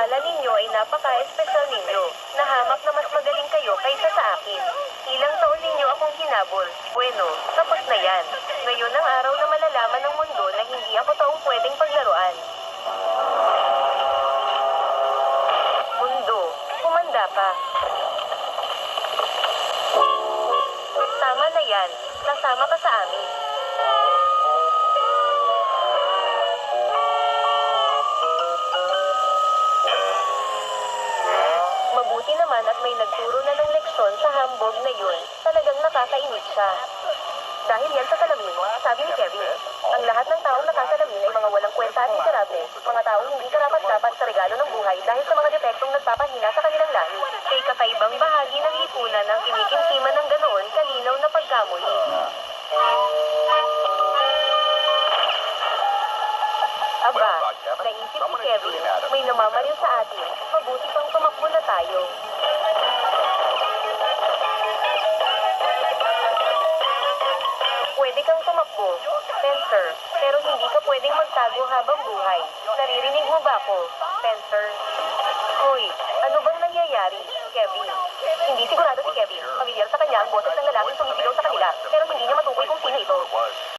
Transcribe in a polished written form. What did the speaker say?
Akala ninyo ay napaka-espesyal ninyo. Nahamak na mas magaling kayo kaysa sa akin. Ilang taon ninyo akong hinabol. Bueno, tapos na yan. Ngayon ang araw na malalaman ng mundo na hindi ako taong pwedeng paglaruan. Mundo, kumanda ka. Tama na yan. Kasama ka sa amin. Mabuti naman at may nagturo na ng leksyon sa hambog na yun. Talagang nakakainis siya. Dahil yan sa salamin, sabi ni Kevin, ang lahat ng taong nakasalamin ay mga walang kwenta at miserable. Mga taong hindi karapat-dapat sa regalo ng buhay dahil sa mga depektong nagpapahina sa kanilang lahi. Kay kakaibang bahagi ng lipunan ang kinikimkiman ng ganoon kalinaw na pagkamuli. Aba, naisip ni Kevin, may namamaril sa atin. Mabuti pang tumakbo na tayo. Pwede kang tumakbo, Spencer, pero hindi ka pwedeng magtago habang buhay. Naririnig mo ba ako, Spencer? Hoy, ano bang nangyayari, Kevin? Hindi sigurado si Kevin. Pamilyar sa kanya ang boses ng lalaking sumisigaw sa kanila. Pero